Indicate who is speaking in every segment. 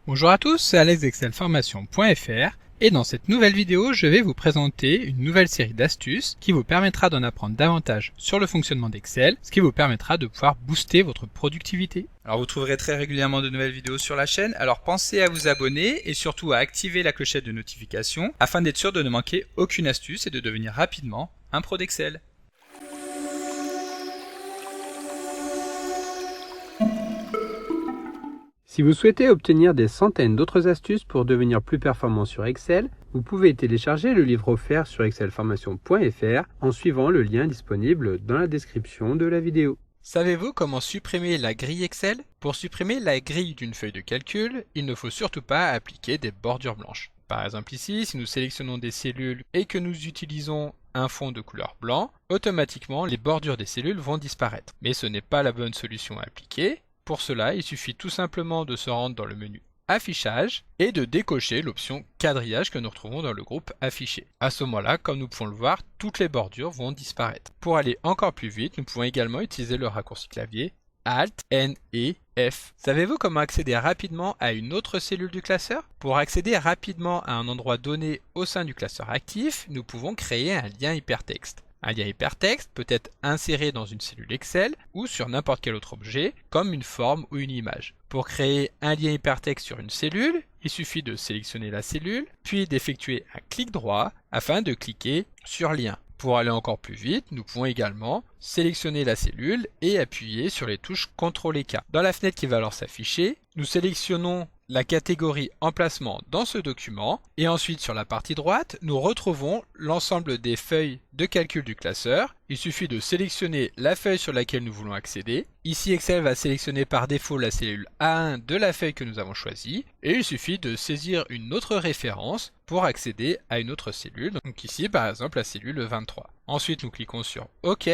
Speaker 1: Bonjour à tous, c'est Alex d'excelformation.fr et dans cette nouvelle vidéo, je vais vous présenter une nouvelle série d'astuces qui vous permettra d'en apprendre davantage sur le fonctionnement d'Excel, ce qui vous permettra de pouvoir booster votre productivité. Alors vous trouverez très régulièrement de nouvelles vidéos sur la chaîne, alors pensez à vous abonner et surtout à activer la clochette de notification afin d'être sûr de ne manquer aucune astuce et de devenir rapidement un pro d'Excel.
Speaker 2: Si vous souhaitez obtenir des centaines d'autres astuces pour devenir plus performant sur Excel, vous pouvez télécharger le livre offert sur excelformation.fr en suivant le lien disponible dans la description de la vidéo.
Speaker 1: Savez-vous comment supprimer la grille Excel? Pour supprimer la grille d'une feuille de calcul, il ne faut surtout pas appliquer des bordures blanches. Par exemple ici, si nous sélectionnons des cellules et que nous utilisons un fond de couleur blanc, automatiquement les bordures des cellules vont disparaître. Mais ce n'est pas la bonne solution à appliquer. Pour cela, il suffit tout simplement de se rendre dans le menu Affichage et de décocher l'option Quadrillage que nous retrouvons dans le groupe Afficher. À ce moment-là, comme nous pouvons le voir, toutes les bordures vont disparaître. Pour aller encore plus vite, nous pouvons également utiliser le raccourci clavier Alt, N et F. Savez-vous comment accéder rapidement à une autre cellule du classeur? Pour accéder rapidement à un endroit donné au sein du classeur actif, nous pouvons créer un lien hypertexte. Un lien hypertexte peut être inséré dans une cellule Excel ou sur n'importe quel autre objet, comme une forme ou une image. Pour créer un lien hypertexte sur une cellule, il suffit de sélectionner la cellule, puis d'effectuer un clic droit afin de cliquer sur Lien. Pour aller encore plus vite, nous pouvons également sélectionner la cellule et appuyer sur les touches CTRL et K. Dans la fenêtre qui va alors s'afficher, nous sélectionnons la catégorie Emplacement dans ce document et ensuite sur la partie droite, nous retrouvons l'ensemble des feuilles de calcul du classeur. Il suffit de sélectionner la feuille sur laquelle nous voulons accéder. Ici, Excel va sélectionner par défaut la cellule A1 de la feuille que nous avons choisie et il suffit de saisir une autre référence pour accéder à une autre cellule. Donc ici, par exemple, la cellule 23. Ensuite, nous cliquons sur OK.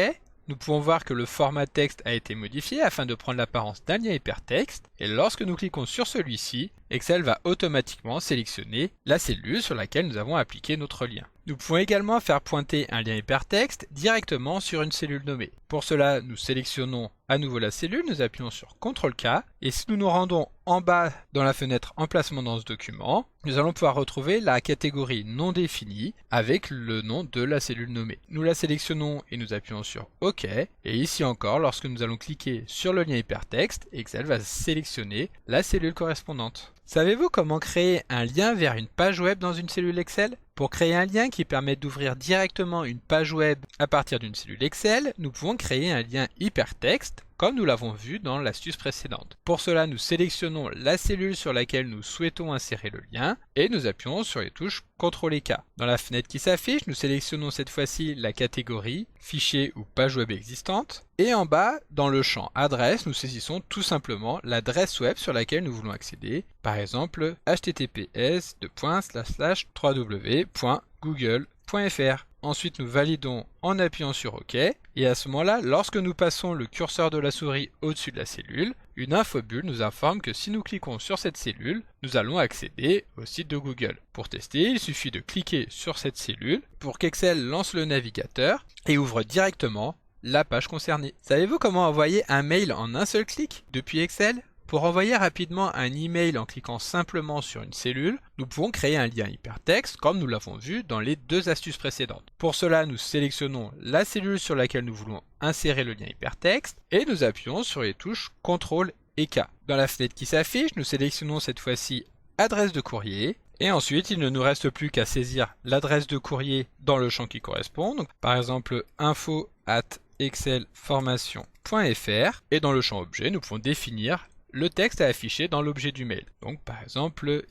Speaker 1: Nous pouvons voir que le format texte a été modifié afin de prendre l'apparence d'un lien hypertexte et lorsque nous cliquons sur celui-ci, Excel va automatiquement sélectionner la cellule sur laquelle nous avons appliqué notre lien. Nous pouvons également faire pointer un lien hypertexte directement sur une cellule nommée. Pour cela, nous sélectionnons à nouveau la cellule, nous appuyons sur CTRL-K et si nous nous rendons en bas dans la fenêtre Emplacement dans ce document, nous allons pouvoir retrouver la catégorie non définie avec le nom de la cellule nommée. Nous la sélectionnons et nous appuyons sur OK. Et ici encore, lorsque nous allons cliquer sur le lien hypertexte, Excel va sélectionner la cellule correspondante. Savez-vous comment créer un lien vers une page web dans une cellule Excel? Pour créer un lien qui permet d'ouvrir directement une page web à partir d'une cellule Excel, nous pouvons créer un lien hypertexte comme nous l'avons vu dans l'astuce précédente. Pour cela, nous sélectionnons la cellule sur laquelle nous souhaitons insérer le lien et nous appuyons sur les touches CTRL et K. Dans la fenêtre qui s'affiche, nous sélectionnons cette fois-ci la catégorie Fichier ou page web existante et en bas, dans le champ Adresse, nous saisissons tout simplement l'adresse web sur laquelle nous voulons accéder, par exemple https://www.google.fr. Ensuite, nous validons en appuyant sur OK. Et à ce moment-là, lorsque nous passons le curseur de la souris au-dessus de la cellule, une infobulle nous informe que si nous cliquons sur cette cellule, nous allons accéder au site de Google. Pour tester, il suffit de cliquer sur cette cellule pour qu'Excel lance le navigateur et ouvre directement la page concernée. Savez-vous comment envoyer un mail en un seul clic depuis Excel? Pour envoyer rapidement un email en cliquant simplement sur une cellule, nous pouvons créer un lien hypertexte comme nous l'avons vu dans les deux astuces précédentes. Pour cela, nous sélectionnons la cellule sur laquelle nous voulons insérer le lien hypertexte et nous appuyons sur les touches CTRL et K. Dans la fenêtre qui s'affiche, nous sélectionnons cette fois-ci adresse de courrier et ensuite il ne nous reste plus qu'à saisir l'adresse de courrier dans le champ qui correspond. Donc, par exemple info@excelformation.fr et dans le champ objet, nous pouvons définir le texte à afficher dans l'objet du mail. Donc par exemple,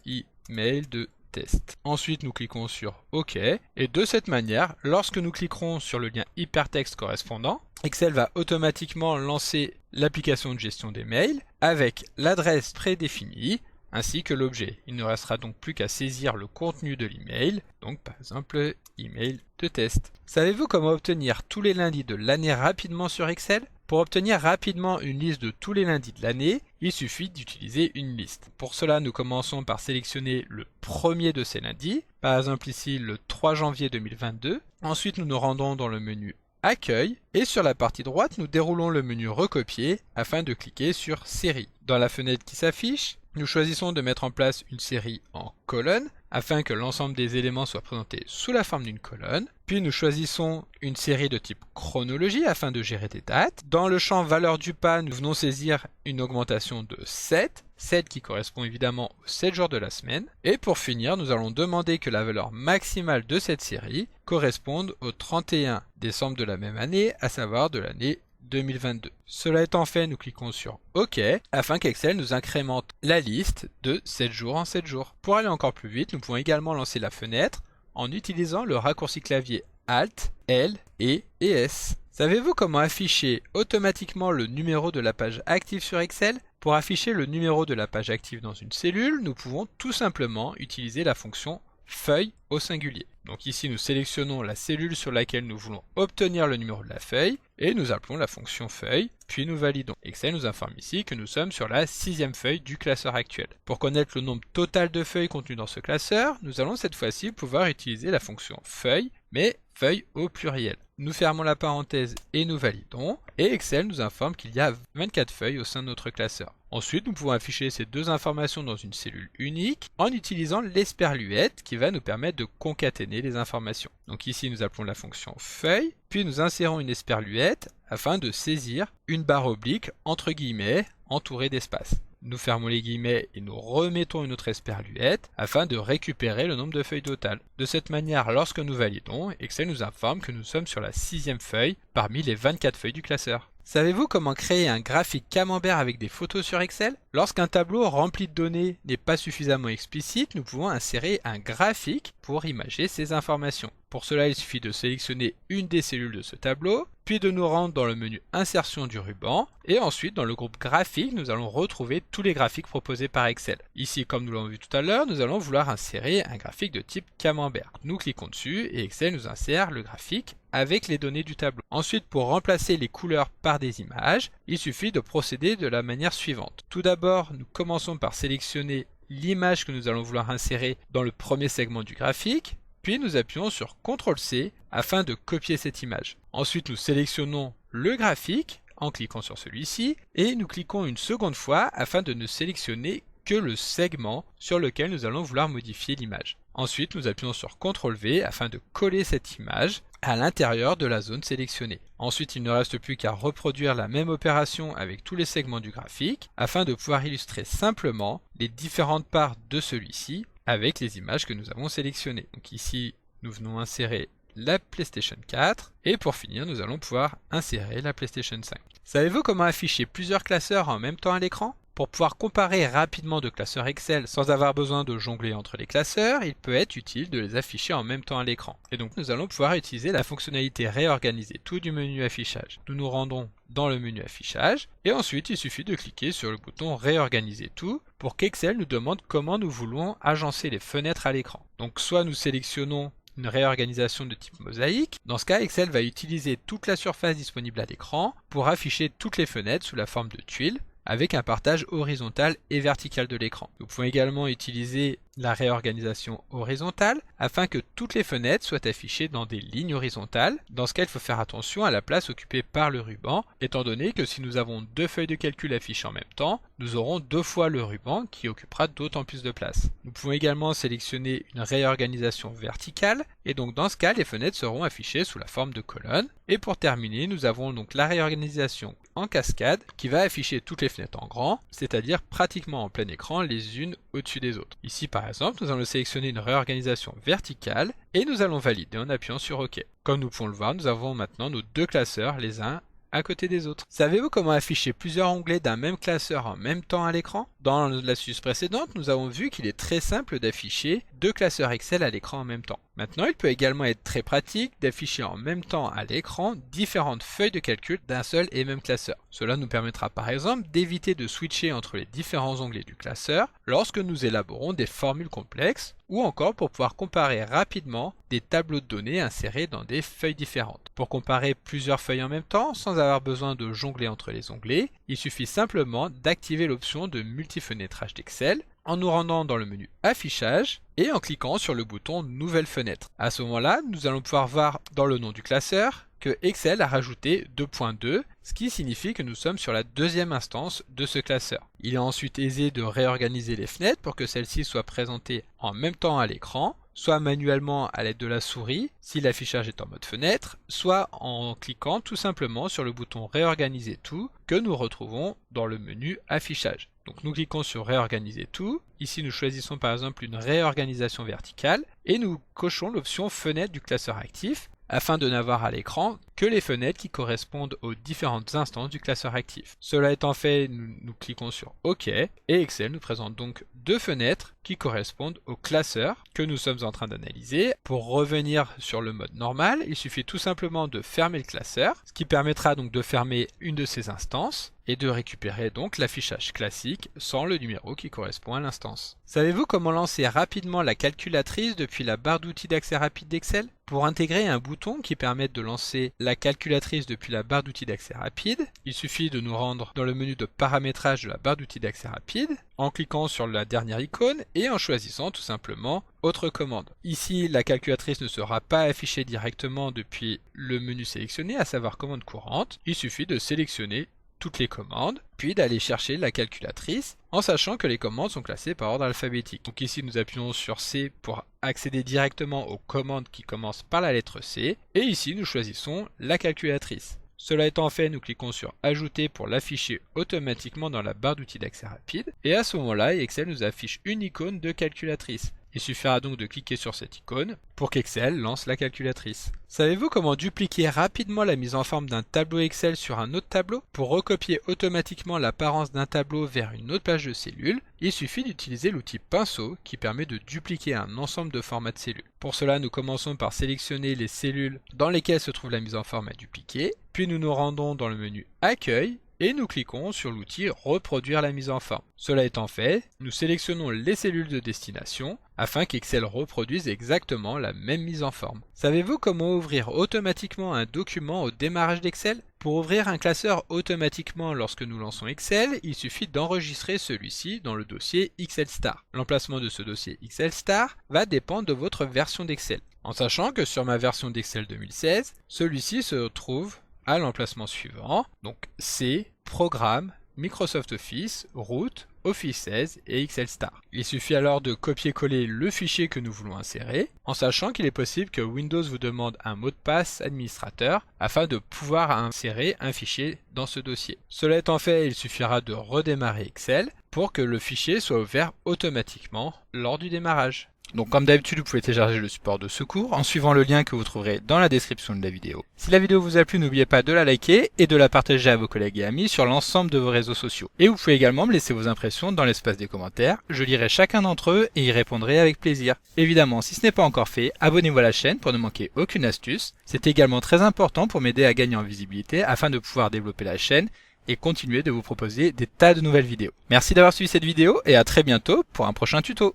Speaker 1: email de test. Ensuite, nous cliquons sur OK. Et de cette manière, lorsque nous cliquerons sur le lien hypertexte correspondant, Excel va automatiquement lancer l'application de gestion des mails avec l'adresse prédéfinie ainsi que l'objet. Il ne restera donc plus qu'à saisir le contenu de l'email, donc par exemple email de test. Savez-vous comment obtenir tous les lundis de l'année rapidement sur Excel? Pour obtenir rapidement une liste de tous les lundis de l'année, il suffit d'utiliser une liste. Pour cela, nous commençons par sélectionner le premier de ces lundis, par exemple ici le 3 janvier 2022. Ensuite, nous nous rendons dans le menu Accueil et sur la partie droite, nous déroulons le menu Recopier afin de cliquer sur Série. Dans la fenêtre qui s'affiche, nous choisissons de mettre en place une série en colonne afin que l'ensemble des éléments soient présentés sous la forme d'une colonne. Puis nous choisissons une série de type chronologie afin de gérer des dates. Dans le champ valeur du pas, nous venons saisir une augmentation de 7 qui correspond évidemment aux 7 jours de la semaine. Et pour finir, nous allons demander que la valeur maximale de cette série corresponde au 31 décembre de la même année, à savoir de l'année 2022. Cela étant fait, nous cliquons sur OK afin qu'Excel nous incrémente la liste de 7 jours en 7 jours. Pour aller encore plus vite, nous pouvons également lancer la fenêtre en utilisant le raccourci clavier Alt, L et S. Savez-vous comment afficher automatiquement le numéro de la page active sur Excel? Pour afficher le numéro de la page active dans une cellule, nous pouvons tout simplement utiliser la fonction feuille au singulier. Donc ici, nous sélectionnons la cellule sur laquelle nous voulons obtenir le numéro de la feuille et nous appelons la fonction feuille, puis nous validons. Excel nous informe ici que nous sommes sur la 6e feuille du classeur actuel. Pour connaître le nombre total de feuilles contenues dans ce classeur, nous allons cette fois-ci pouvoir utiliser la fonction feuille, mais feuille au pluriel. Nous fermons la parenthèse et nous validons, et Excel nous informe qu'il y a 24 feuilles au sein de notre classeur. Ensuite, nous pouvons afficher ces deux informations dans une cellule unique en utilisant l'esperluette qui va nous permettre de concaténer les informations. Donc ici, nous appelons la fonction feuille, puis nous insérons une esperluette afin de saisir une barre oblique entre guillemets entourée d'espace. Nous fermons les guillemets et nous remettons une autre esperluette afin de récupérer le nombre de feuilles totales. De cette manière, lorsque nous validons, Excel nous informe que nous sommes sur la 6e feuille parmi les 24 feuilles du classeur. Savez-vous comment créer un graphique camembert avec des photos sur Excel? Lorsqu'un tableau rempli de données n'est pas suffisamment explicite, nous pouvons insérer un graphique pour imager ces informations. Pour cela, il suffit de sélectionner une des cellules de ce tableau, puis de nous rendre dans le menu Insertion du ruban, et ensuite dans le groupe Graphique, nous allons retrouver tous les graphiques proposés par Excel. Ici, comme nous l'avons vu tout à l'heure, nous allons vouloir insérer un graphique de type camembert. Nous cliquons dessus et Excel nous insère le graphique avec les données du tableau. Ensuite, pour remplacer les couleurs par des images, il suffit de procéder de la manière suivante. Tout d'abord, nous commençons par sélectionner l'image que nous allons vouloir insérer dans le premier segment du graphique, puis nous appuyons sur CTRL-C afin de copier cette image. Ensuite, nous sélectionnons le graphique en cliquant sur celui-ci et nous cliquons une seconde fois afin de ne sélectionner que le segment sur lequel nous allons vouloir modifier l'image. Ensuite, nous appuyons sur CTRL-V afin de coller cette image à l'intérieur de la zone sélectionnée. Ensuite, il ne reste plus qu'à reproduire la même opération avec tous les segments du graphique afin de pouvoir illustrer simplement les différentes parts de celui-ci avec les images que nous avons sélectionnées. Donc ici, nous venons insérer la PlayStation 4 et pour finir, nous allons pouvoir insérer la PlayStation 5. Savez-vous comment afficher plusieurs classeurs en même temps à l'écran? Pour pouvoir comparer rapidement deux classeurs Excel sans avoir besoin de jongler entre les classeurs, il peut être utile de les afficher en même temps à l'écran. Et donc nous allons pouvoir utiliser la fonctionnalité réorganiser tout du menu affichage. Nous nous rendons dans le menu affichage et ensuite il suffit de cliquer sur le bouton réorganiser tout pour qu'Excel nous demande comment nous voulons agencer les fenêtres à l'écran. Donc soit nous sélectionnons une réorganisation de type mosaïque. Dans ce cas, Excel va utiliser toute la surface disponible à l'écran pour afficher toutes les fenêtres sous la forme de tuiles avec un partage horizontal et vertical de l'écran. Nous pouvons également utiliser la réorganisation horizontale afin que toutes les fenêtres soient affichées dans des lignes horizontales. Dans ce cas, il faut faire attention à la place occupée par le ruban, étant donné que si nous avons deux feuilles de calcul affichées en même temps, nous aurons deux fois le ruban qui occupera d'autant plus de place. Nous pouvons également sélectionner une réorganisation verticale, et donc dans ce cas, les fenêtres seront affichées sous la forme de colonnes. Et pour terminer, nous avons donc la réorganisation en cascade qui va afficher toutes les fenêtres en grand, c'est-à-dire pratiquement en plein écran les unes au-dessus des autres. Ici par exemple, nous allons sélectionner une réorganisation verticale et nous allons valider en appuyant sur OK. Comme nous pouvons le voir, nous avons maintenant nos deux classeurs les uns à côté des autres. Savez-vous comment afficher plusieurs onglets d'un même classeur en même temps à l'écran? Dans l'astuce précédente, nous avons vu qu'il est très simple d'afficher deux classeurs Excel à l'écran en même temps. Maintenant, il peut également être très pratique d'afficher en même temps à l'écran différentes feuilles de calcul d'un seul et même classeur. Cela nous permettra par exemple d'éviter de switcher entre les différents onglets du classeur lorsque nous élaborons des formules complexes ou encore pour pouvoir comparer rapidement des tableaux de données insérés dans des feuilles différentes. Pour comparer plusieurs feuilles en même temps, sans avoir besoin de jongler entre les onglets, il suffit simplement d'activer l'option de multifenêtrage d'Excel en nous rendant dans le menu Affichage et en cliquant sur le bouton Nouvelle fenêtre. À ce moment-là, nous allons pouvoir voir dans le nom du classeur que Excel a rajouté 2.2, ce qui signifie que nous sommes sur la deuxième instance de ce classeur. Il est ensuite aisé de réorganiser les fenêtres pour que celles-ci soient présentées en même temps à l'écran, soit manuellement à l'aide de la souris si l'affichage est en mode fenêtre, soit en cliquant tout simplement sur le bouton Réorganiser tout que nous retrouvons dans le menu Affichage. Donc nous cliquons sur Réorganiser tout, ici nous choisissons par exemple une réorganisation verticale et nous cochons l'option Fenêtre du classeur actif afin de n'avoir à l'écran que les fenêtres qui correspondent aux différentes instances du classeur actif. Cela étant fait, nous cliquons sur OK et Excel nous présente donc deux fenêtres qui correspondent au classeur que nous sommes en train d'analyser. Pour revenir sur le mode normal, il suffit tout simplement de fermer le classeur, ce qui permettra donc de fermer une de ces instances et de récupérer donc l'affichage classique sans le numéro qui correspond à l'instance. Savez-vous comment lancer rapidement la calculatrice depuis la barre d'outils d'accès rapide d'Excel? Pour intégrer un bouton qui permette de lancer la calculatrice depuis la barre d'outils d'accès rapide, il suffit de nous rendre dans le menu de paramétrage de la barre d'outils d'accès rapide en cliquant sur la dernière icône et en choisissant tout simplement Autre commande. Ici, la calculatrice ne sera pas affichée directement depuis le menu sélectionné, à savoir commande courante. Il suffit de sélectionner toutes les commandes, puis d'aller chercher la calculatrice en sachant que les commandes sont classées par ordre alphabétique. Donc ici nous appuyons sur C pour accéder directement aux commandes qui commencent par la lettre C et ici nous choisissons la calculatrice. Cela étant fait, nous cliquons sur Ajouter pour l'afficher automatiquement dans la barre d'outils d'accès rapide et à ce moment-là Excel nous affiche une icône de calculatrice. Il suffira donc de cliquer sur cette icône pour qu'Excel lance la calculatrice. Savez-vous comment dupliquer rapidement la mise en forme d'un tableau Excel sur un autre tableau? Pour recopier automatiquement l'apparence d'un tableau vers une autre page de cellules, il suffit d'utiliser l'outil pinceau qui permet de dupliquer un ensemble de formats de cellules. Pour cela, nous commençons par sélectionner les cellules dans lesquelles se trouve la mise en forme à dupliquer, puis nous nous rendons dans le menu Accueil et nous cliquons sur l'outil Reproduire la mise en forme. Cela étant fait, nous sélectionnons les cellules de destination afin qu'Excel reproduise exactement la même mise en forme. Savez-vous comment ouvrir automatiquement un document au démarrage d'Excel? Pour ouvrir un classeur automatiquement lorsque nous lançons Excel, il suffit d'enregistrer celui-ci dans le dossier Excel Star. L'emplacement de ce dossier Excel Star va dépendre de votre version d'Excel. En sachant que sur ma version d'Excel 2016, celui-ci se trouve à l'emplacement suivant, donc C, Programme, Microsoft Office, Route, Office 16 et Excel Star. Il suffit alors de copier-coller le fichier que nous voulons insérer, en sachant qu'il est possible que Windows vous demande un mot de passe administrateur afin de pouvoir insérer un fichier dans ce dossier. Cela étant fait, il suffira de redémarrer Excel pour que le fichier soit ouvert automatiquement lors du démarrage. Donc comme d'habitude, vous pouvez télécharger le support de secours en suivant le lien que vous trouverez dans la description de la vidéo. Si la vidéo vous a plu, n'oubliez pas de la liker et de la partager à vos collègues et amis sur l'ensemble de vos réseaux sociaux. Et vous pouvez également me laisser vos impressions dans l'espace des commentaires, je lirai chacun d'entre eux et y répondrai avec plaisir. Évidemment, si ce n'est pas encore fait, abonnez-vous à la chaîne pour ne manquer aucune astuce. C'est également très important pour m'aider à gagner en visibilité afin de pouvoir développer la chaîne et continuer de vous proposer des tas de nouvelles vidéos. Merci d'avoir suivi cette vidéo et à très bientôt pour un prochain tuto.